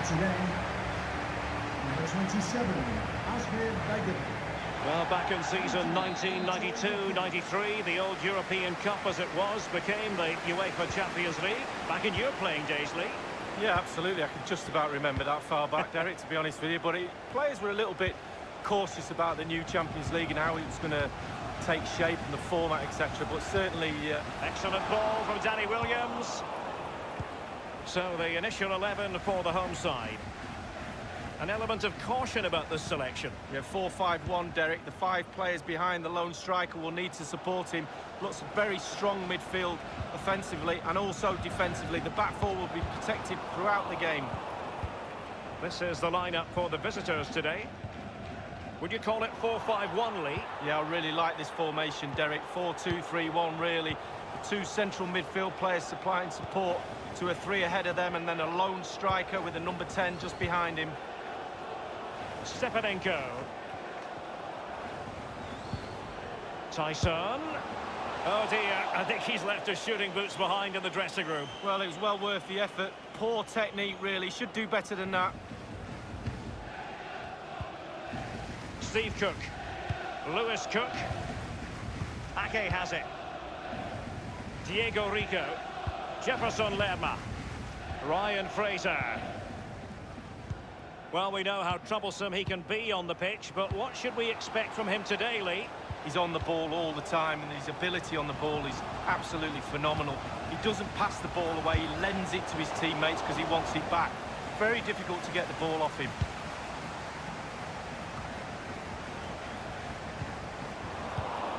today, number 27, SHAREfactory. Well, back in season 1992-93, the old European Cup as it was became the UEFA Champions League. Back in your playing days, Lee. Yeah, absolutely. I can just about remember that far back, Derek, to be honest with you. But players were a little bit cautious about the new Champions League and how it was going to take shape and the format, etc. But certainly... Excellent ball from Danny Williams. So the initial 11 for the home side. An element of caution about this selection. Yeah, 4-5-1, Derek. The 5 players behind the lone striker will need to support him. Looks very strong midfield offensively and also defensively. The back four will be protected throughout the game. This is the lineup for the visitors today. Would you call it 4-5-1, Lee? Yeah, I really like this formation, Derek. 4-2-3-1, really. The 2 central midfield players supplying support to a 3 ahead of them, and then a lone striker with a number 10 just behind him. Stepanenko. Tyson. Oh dear, I think he's left his shooting boots behind in the dressing room. Well, it was well worth the effort. Poor technique, really. Should do better than that. Steve Cook. Lewis Cook. Ake has it. Diego Rico. Jefferson Lerma. Ryan Fraser. Well, we know how troublesome he can be on the pitch, but what should we expect from him today, Lee? He's on the ball all the time, and his ability on the ball is absolutely phenomenal. He doesn't pass the ball away, he lends it to his teammates because he wants it back. Very difficult to get the ball off him.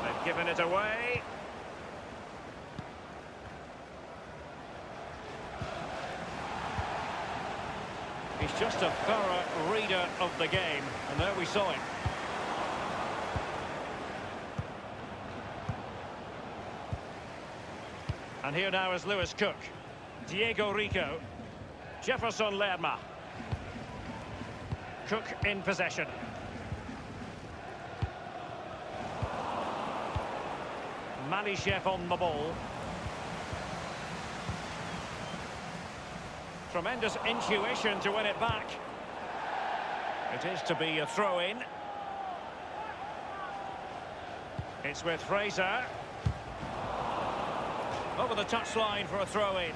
They've given it away. He's just a thorough reader of the game, and there we saw it. And here now is Lewis Cook. Diego Rico. Jefferson Lerma. Cook in possession. Malyshev on the ball. Tremendous intuition to win it back. It is to be a throw-in. It's with Fraser. Over the touchline for a throw-in.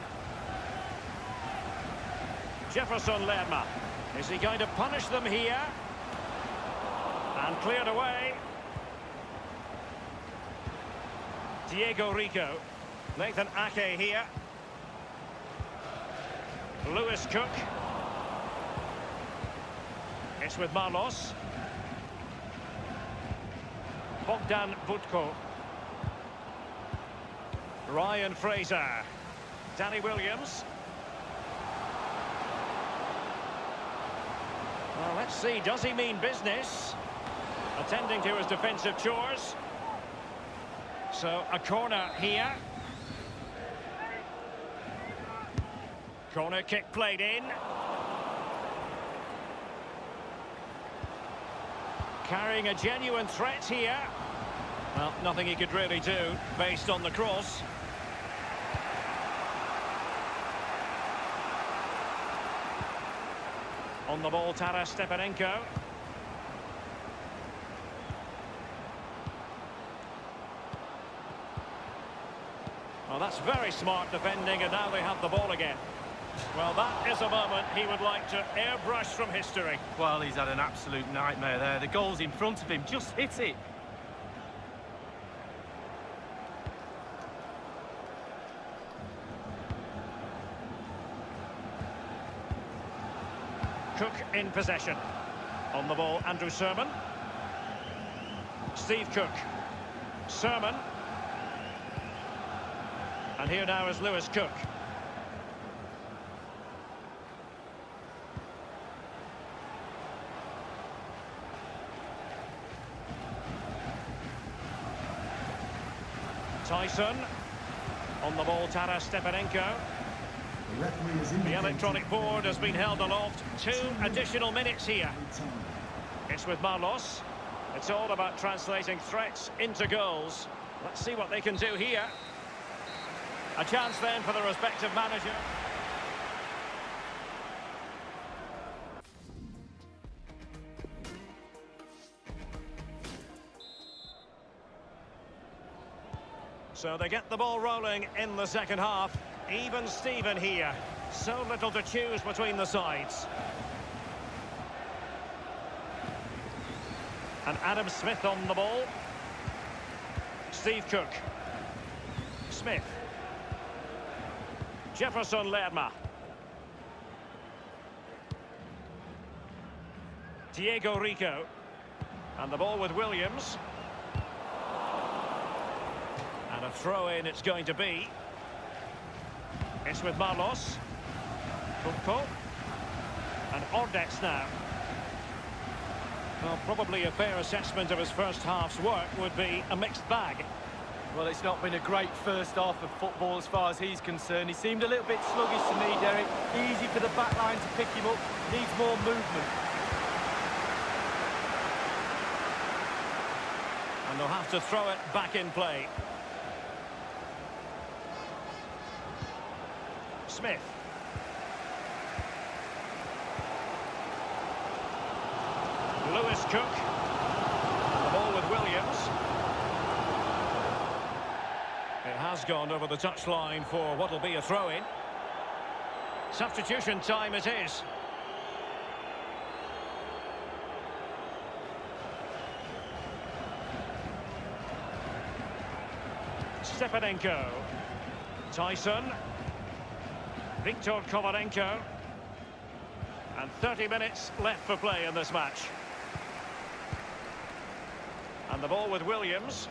Jefferson Lerma. Is he going to punish them here? And cleared away. Diego Rico. Nathan Ake here. Lewis Cook. It's with Marlos. Bogdan Budko. Ryan Fraser. Danny Williams. Well, let's see, does he mean business? Attending to his defensive chores. So, a corner here. Corner kick played in. Carrying a genuine threat here. Well, nothing he could really do based on the cross. On the ball, Taras Stepanenko. Well, that's very smart defending, and now they have the ball again. Well, that is a moment he would like to airbrush from history. Well, he's had an absolute nightmare there. The goal's in front of him, just hit it. Cook in possession. On the ball, Andrew Sermon. Steve Cook. Sermon. And here now is Lewis Cook. Tyson. On the ball, Taras Stepanenko. The electronic board has been held aloft. 2 additional minutes here. It's with Marlos. It's all about translating threats into goals. Let's see what they can do here. A chance then for the respective manager. So they get the ball rolling in the second half. Even Steven here. So little to choose between the sides. And Adam Smith on the ball. Steve Cook. Smith. Jefferson Lerma. Diego Rico. And the ball with Williams. And a throw-in it's going to be. It's with Marlos. Kumpo. And Ordets now. Well, probably a fair assessment of his first half's work would be a mixed bag. Well, it's not been a great first half of football as far as he's concerned. He seemed a little bit sluggish to me, Derek. Easy for the back line to pick him up. Needs more movement. And they'll have to throw it back in play. Smith. Lewis Cook. The ball with Williams. It has gone over the touchline for what will be a throw-in. Substitution time it is. Stepanenko. Tyson. Viktor Kovarenko. And 30 minutes left for play in this match. And the ball with Williams.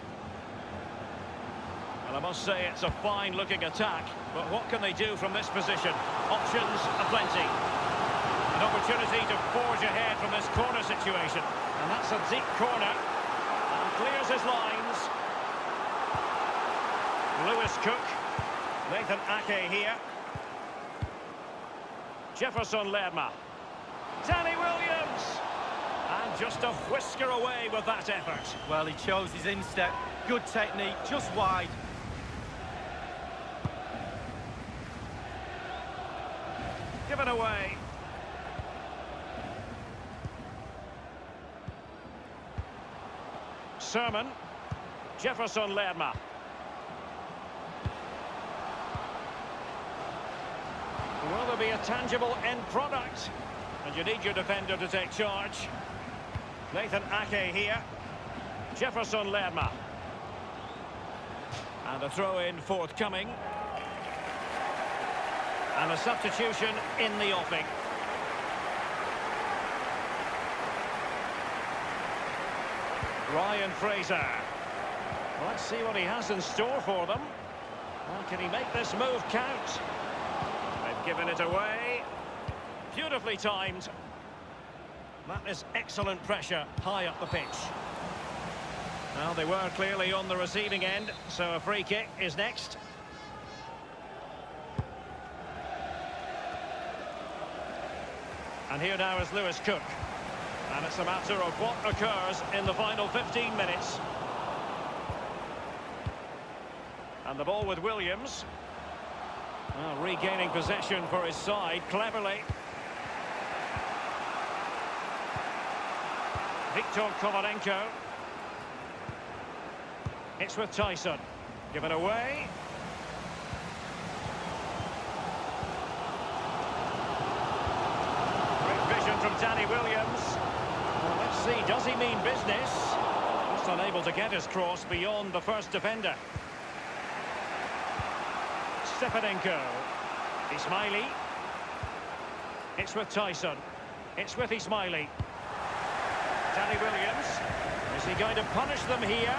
And I must say it's a fine-looking attack, but what can they do from this position? Options aplenty. An opportunity to forge ahead from this corner situation. And that's a deep corner. And clears his lines. Lewis Cook. Nathan Ake here. Jefferson Lerma. Danny Williams. And just a whisker away with that effort. Well, he chose his instep. Good technique, just wide. Given away. Sermon. Jefferson Lerma. Will there be a tangible end product? And you need your defender to take charge. Nathan Ake here. Jefferson Lerma. And a throw-in forthcoming. And a substitution in the offing. Ryan Fraser. Let's see what he has in store for them. Well, can he make this move count? They've given it away. Beautifully timed. That is excellent pressure high up the pitch. Well, they were clearly on the receiving end, so a free kick is next. And here now is Lewis Cook. And it's a matter of what occurs in the final 15 minutes. And the ball with Williams. Well, regaining possession for his side cleverly. Viktor Kovarenko. It's with Tyson. Given away. Great vision from Danny Williams. Well, let's see, does he mean business? Just unable to get his cross beyond the first defender. Stepanenko. Ismaili. It's with Tyson. It's with Ismaili. Danny Williams. Is he going to punish them here?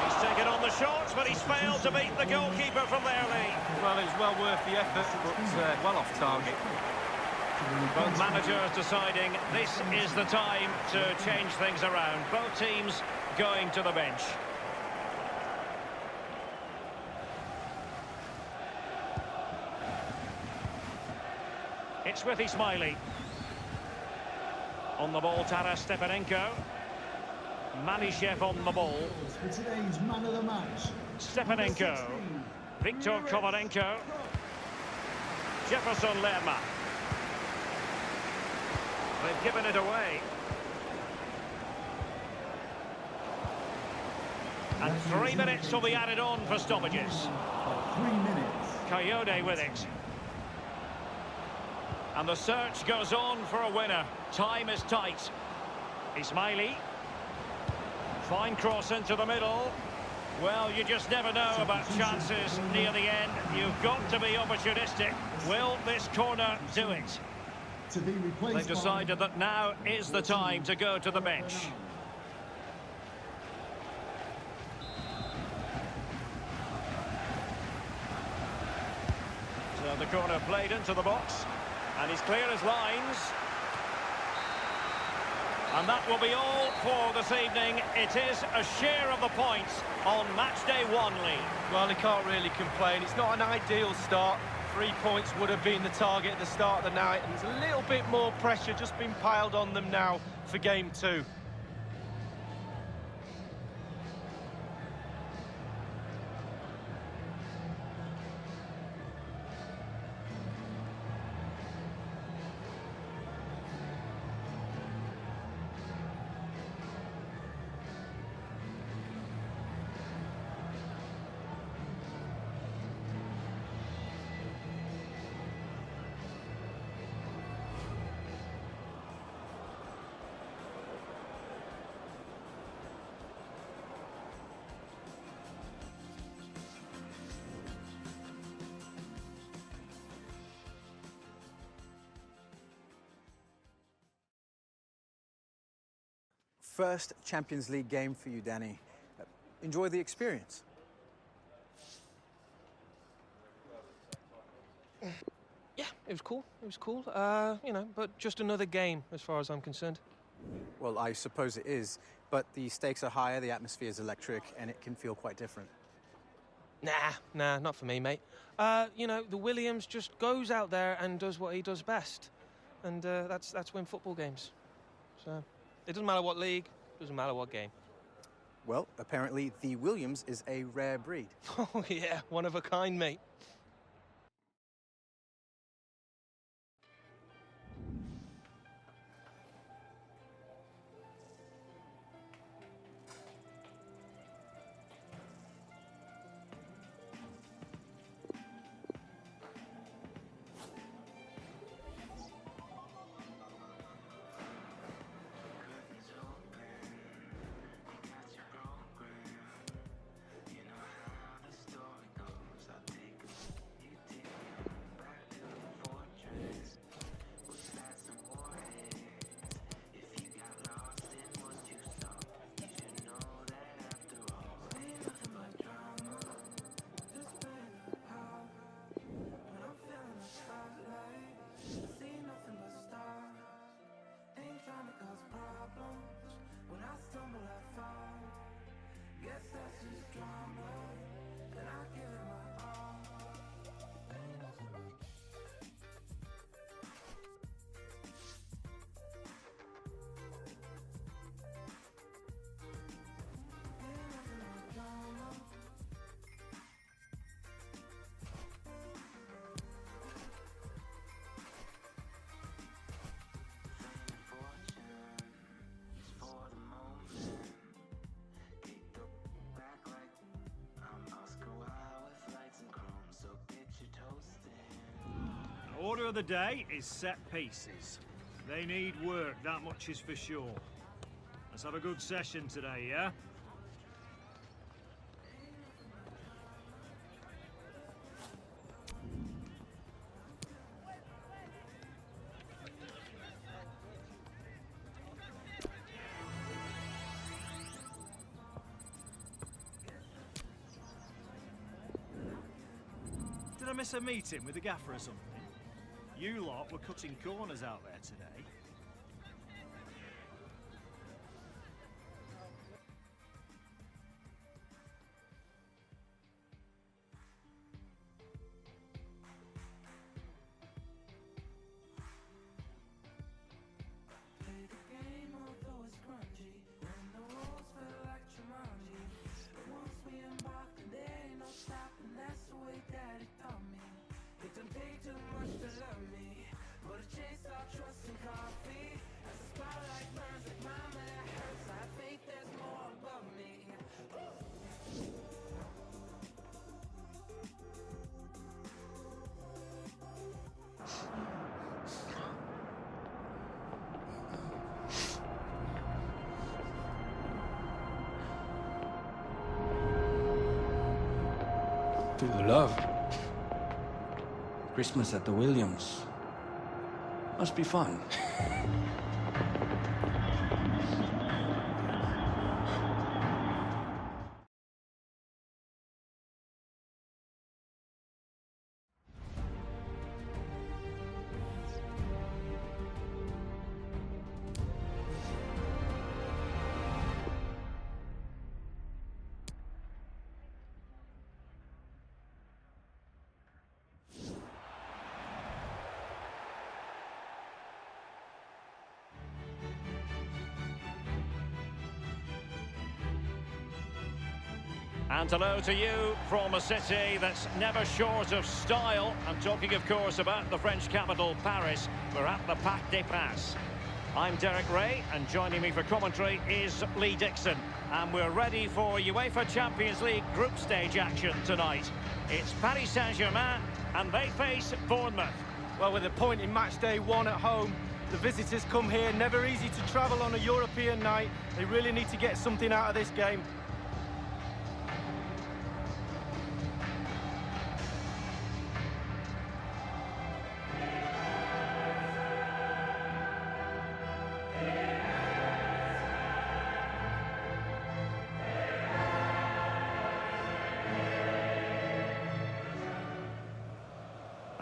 He's taken on the shots, but he's failed to beat the goalkeeper from there, Lee. Well, it was well worth the effort, but well off target. Both managers deciding this is the time to change things around. Both teams going to the bench. It's with Ismaili. On the ball, Taras Stepanenko. Manishev on the ball. For today's man of the match. Stepanenko. Viktor Kovarenko. Jefferson Lerma. They've given it away. And 3 minutes will be added on for stoppages. 3 minutes. Coyote with it. And the search goes on for a winner. Time is tight. Ismaili. Fine cross into the middle. Well, you just never know about chances near the end. You've got to be opportunistic. Will this corner do it? To be replaced. They've decided that now is the time to go to the bench. So the corner played into the box. And he's clear as lines. And that will be all for this evening. It is a share of the points on matchday 1, Lee. Well, he can't really complain. It's not an ideal start. 3 points would have been the target at the start of the night. And there's a little bit more pressure just been piled on them now for game 2. First Champions League game for you, Danny. Enjoy the experience. Yeah, it was cool. It was cool. You know, but just another game as far as I'm concerned. Well, I suppose it is, but the stakes are higher, the atmosphere is electric, and it can feel quite different. Nah, not for me, mate. You know, the Williams just goes out there and does what he does best. And that's win football games. So, it doesn't matter what league, doesn't matter what game. Well, apparently the Williams is a rare breed. Oh, yeah, one of a kind, mate. Order of the day is set pieces. They need work, that much is for sure. Let's have a good session today, yeah? Did I miss a meeting with the gaffer or something? You lot were cutting corners out there today. It don't take too much to love me, but a chance I'll trust in God. to the love. Christmas at the Williams. Must be fun. And hello to you from a city that's never short of style. I'm talking, of course, about the French capital, Paris. We're at the Parc des Princes. I'm Derek Ray, and joining me for commentary is Lee Dixon. And we're ready for UEFA Champions League group stage action tonight. It's Paris Saint-Germain, and they face Bournemouth. Well, with a point in match day 1 at home, the visitors come here. Never easy to travel on a European night. They really need to get something out of this game.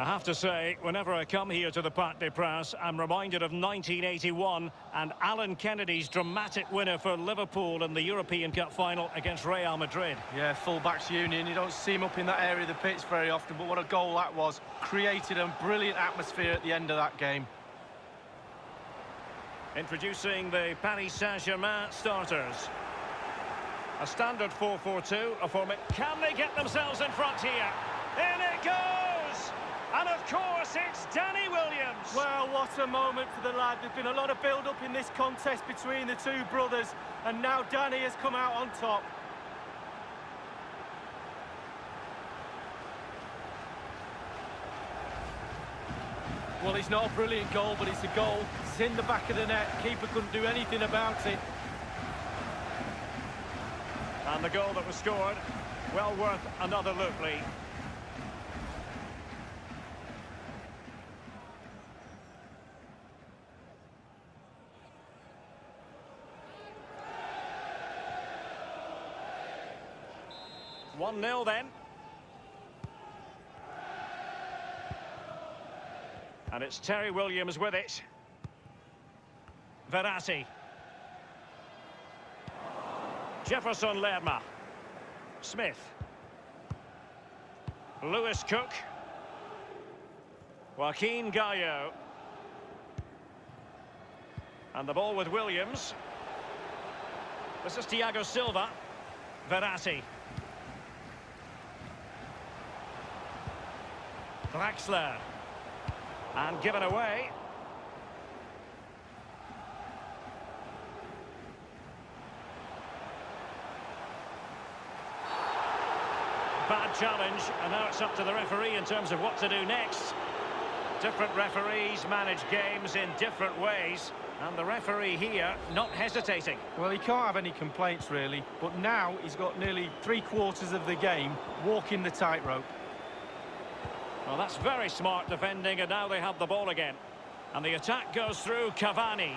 I have to say, whenever I come here to the Parc des Princes, I'm reminded of 1981 and Alan Kennedy's dramatic winner for Liverpool in the European Cup final against Real Madrid. Yeah, full-backs union. You don't see him up in that area of the pitch very often, but what a goal that was. Created a brilliant atmosphere at the end of that game. Introducing the Paris Saint-Germain starters. A standard 4-4-2, a format. Can they get themselves in front here? In it goes! And of course, it's Danny Williams. Well, what a moment for the lad. There's been a lot of build-up in this contest between the two brothers, and now Danny has come out on top. Well, it's not a brilliant goal, but it's a goal. It's in the back of the net. Keeper couldn't do anything about it. And the goal that was scored, well worth another look, Lee. One 0 then. And it's Terry Williams with it. Verratti. Jefferson Lerma. Smith. Lewis Cook. Joaquin Gallo. And the ball with Williams. This is Thiago Silva. Verratti. Draxler. And given away. Bad challenge, and now it's up to the referee in terms of what to do next. Different referees manage games in different ways, and the referee here not hesitating. Well, he can't have any complaints really, but now he's got nearly 3/4 of the game walking the tightrope. Well, that's very smart defending, and now they have the ball again. And the attack goes through Cavani.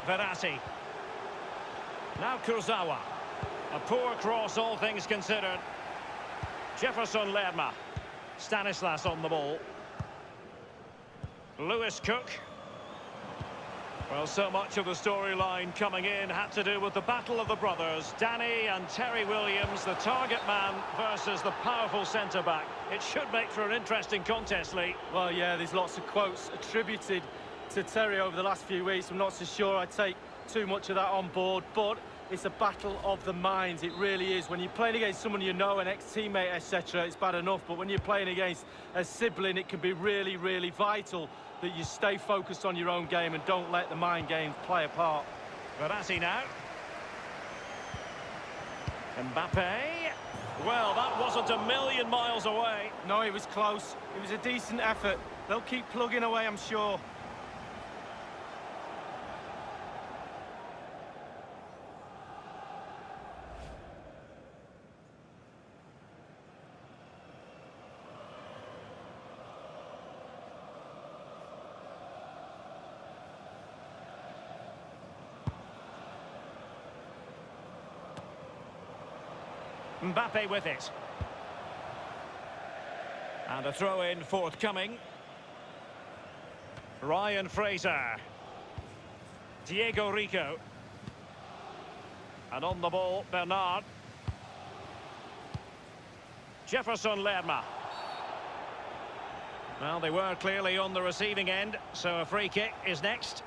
Verratti. Now Kurzawa. A poor cross, all things considered. Jefferson Lerma. Stanislas on the ball. Lewis Cook. Well, so much of the storyline coming in had to do with the battle of the brothers. Danny and Terry Williams, the target man versus the powerful centre-back. It should make for an interesting contest, Lee. Well, yeah, there's lots of quotes attributed to Terry over the last few weeks. I'm not so sure I'd take too much of that on board, but it's a battle of the minds. It really is. When you're playing against someone you know, an ex-teammate, etc., it's bad enough, but when you're playing against a sibling, it can be really, really vital that you stay focused on your own game and don't let the mind games play a part. Verratti now. Mbappe. Well, that wasn't a million miles away. No, it was close. It was a decent effort. They'll keep plugging away, I'm sure. Mbappe with it. And a throw-in forthcoming. Ryan Fraser. Diego Rico. And on the ball, Bernard. Jefferson Lerma. Well, they were clearly on the receiving end, so a free kick is next.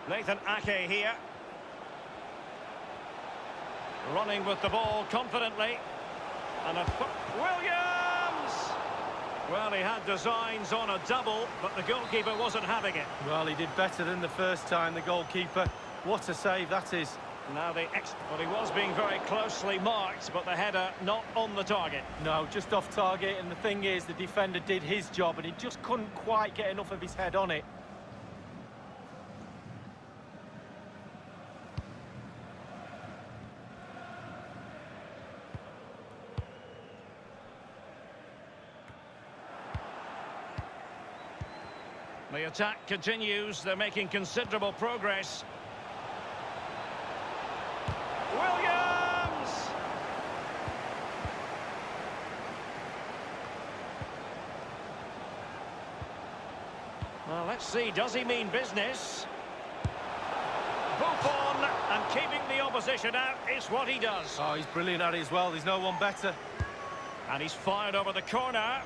Nathan Ake here. Running with the ball confidently. And Williams! Well, he had designs on a double, but the goalkeeper wasn't having it. Well, he did better than the first time, the goalkeeper. What a save that is. Now well, he was being very closely marked, but the header not on the target. No, just off target, and the thing is, the defender did his job, and he just couldn't quite get enough of his head on it. The attack continues. They're making considerable progress. Williams! Well, let's see. Does he mean business? Buffon, and keeping the opposition out is what he does. Oh, he's brilliant at it as well. There's no one better. And he's fired over the corner.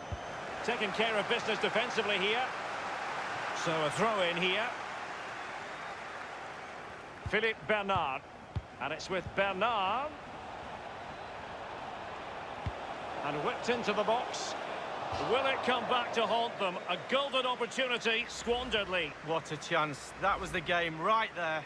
Taking care of business defensively here. So a throw in here. Philippe Bernard. And it's with Bernard. And whipped into the box. Will it come back to haunt them? A golden opportunity squandered, Lee. What a chance. That was the game right there.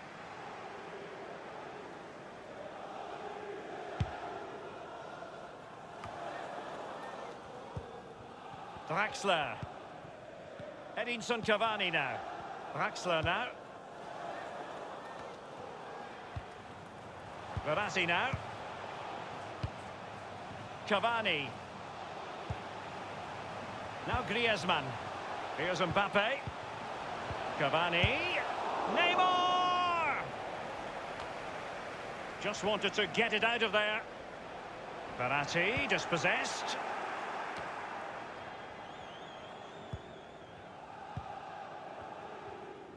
Draxler. Edinson Cavani now. Draxler now. Verratti now. Cavani. Now Griezmann. Here's Mbappe. Cavani. Neymar! Just wanted to get it out of there. Verratti dispossessed.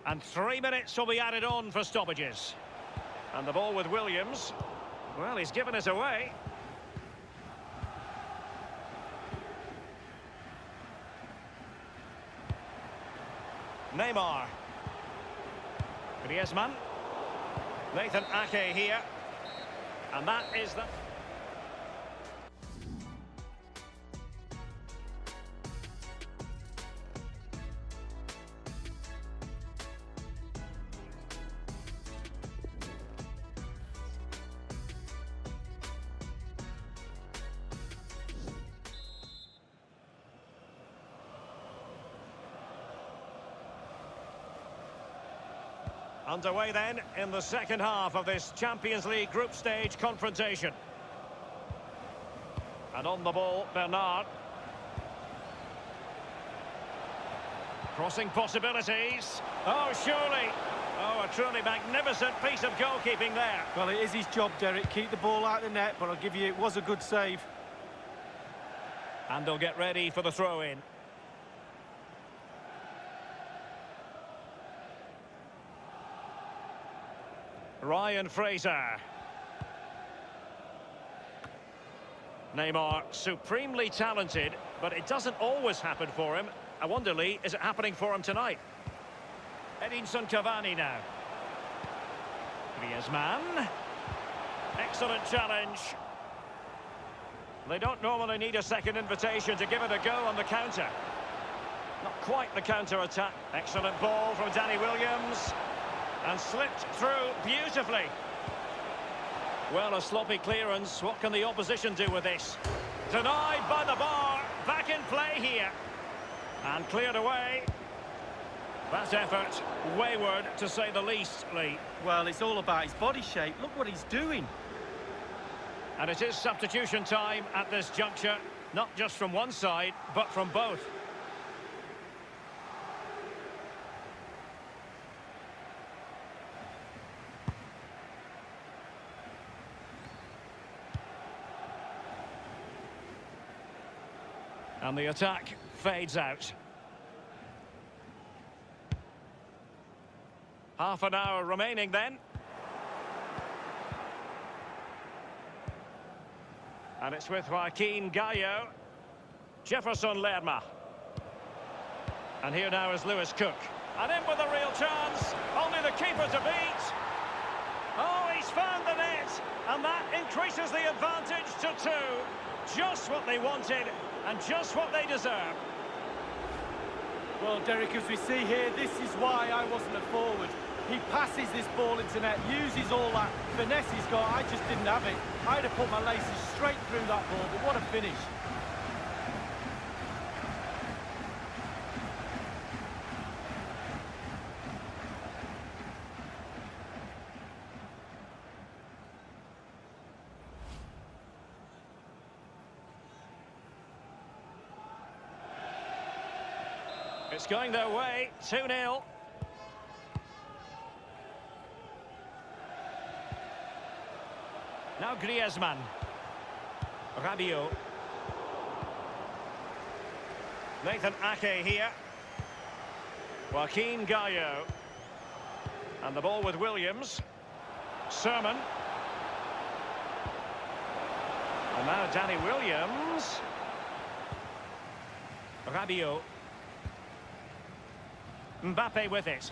And 3 minutes will be added on for stoppages. And the ball with Williams. Well, he's given us away. Neymar. Griezmann. Nathan Ake here. And that is the... Underway then in the second half of this Champions League group stage confrontation. And on the ball, Bernard. Crossing possibilities. Oh, surely. Oh, a truly magnificent piece of goalkeeping there. Well, it is his job, Derek. Keep the ball out of the net, but I'll give you, it was a good save. And they'll get ready for the throw-in. Ryan Fraser. Neymar, supremely talented, but it doesn't always happen for him. I wonder, Lee, is it happening for him tonight? Edinson Cavani now. Griezmann. Excellent challenge. They don't normally need a second invitation to give it a go on the counter. Not quite the counter-attack. Excellent ball from Danny Williams. And slipped through beautifully. Well, a sloppy clearance. What can the opposition do with this? Denied by the bar. Back in play here. And cleared away. That effort, wayward to say the least, Lee. Well, it's all about his body shape. Look what he's doing. And it is substitution time at this juncture, not just from one side, but from both. And the attack fades out. Half an hour remaining then. And it's with Joaquin Gallo. Jefferson Lerma. And here now is Lewis Cook. And in with a real chance. Only the keeper to beat. Oh, he's found the net. And that increases the advantage to 2. Just what they wanted and just what they deserve. Well, Derek, as we see here, this is why I wasn't a forward. He passes this ball into net, uses all that finesse he's got. I just didn't have it. I'd have put my laces straight through that ball, but what a finish. It's going their way, 2-0. Now Griezmann. Rabiot. Nathan Ake here. Joaquin Gallo. And the ball with Williams. Sermon. And now Danny Williams. Rabiot. Mbappe with it.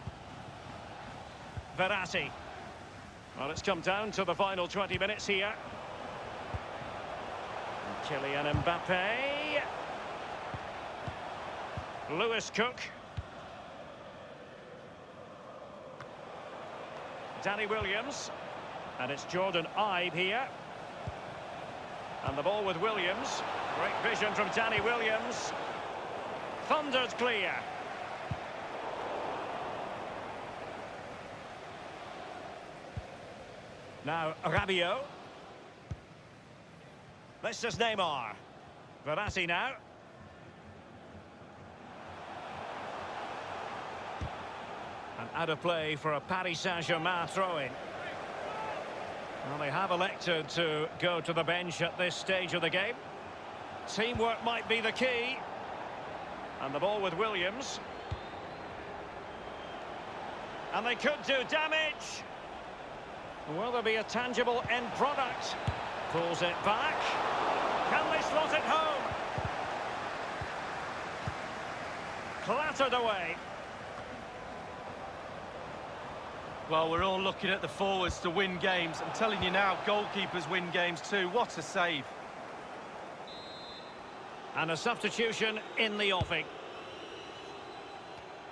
Verratti. Well, it's come down to the final 20 minutes here. And Kylian Mbappe. Lewis Cook. Danny Williams. And it's Jordan Ibe here. And the ball with Williams. Great vision from Danny Williams. Thundered clear. Now, Rabiot. This is Neymar. Verratti now. And out of play for a Paris Saint-Germain throw-in. Well, they have elected to go to the bench at this stage of the game. Teamwork might be the key. And the ball with Williams. And they could do damage. Will there be a tangible end product? Pulls it back. Can they slot it home? Clattered away. Well, we're all looking at the forwards to win games. I'm telling you now, goalkeepers win games too. What a save. And a substitution in the offing.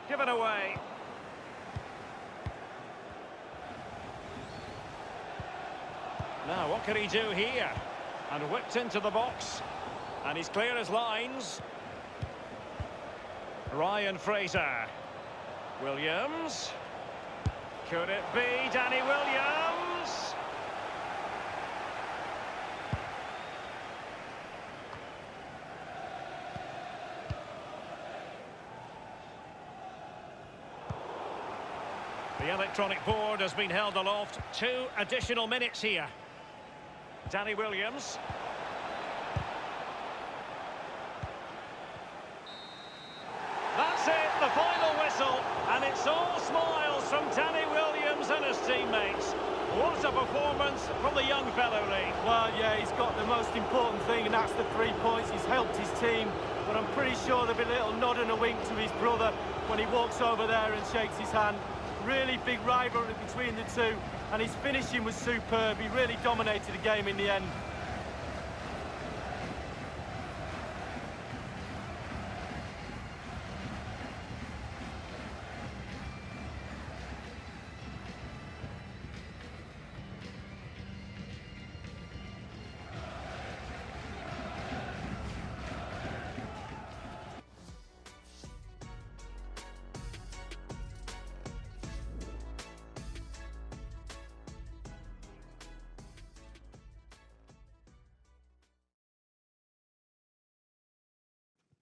Given away. Now, what can he do here? And whipped into the box. And he's clear as lines. Ryan Fraser. Williams. Could it be Danny Williams? The electronic board has been held aloft. 2 additional minutes here. Danny Williams. That's it, the final whistle, and it's all smiles from Danny Williams and his teammates. What a performance from the young fellow, Lee. Well, yeah, he's got the most important thing, and that's the 3 points. He's helped his team, but I'm pretty sure there'll be a little nod and a wink to his brother when he walks over there and shakes his hand. Really big rivalry between the two, and his finishing was superb. He really dominated the game in the end.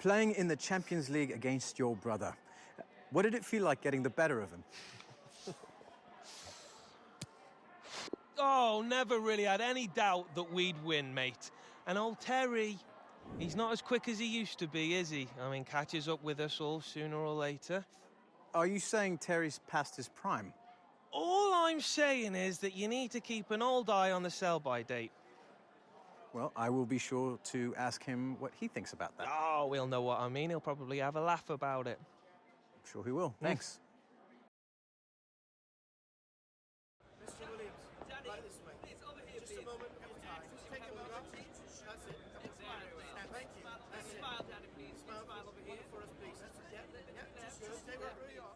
Playing in the Champions League against your brother. What did it feel like getting the better of him? Oh, never really had any doubt that we'd win, mate. And old Terry, he's not as quick as he used to be, is he? I mean, catches up with us all sooner or later. Are you saying Terry's past his prime? All I'm saying is that you need to keep an old eye on the sell-by date. Well, I will be sure to ask him what he thinks about that. Oh, he'll know what I mean. He'll probably have a laugh about it. I'm sure he will. Thanks. Mr. Williams, right this way. Just a moment of your time. Just take a moment. That's it. Thank you. That's it. Smile, Daddy, please. Smile over here for us, please. Yeah, just stay right where you are.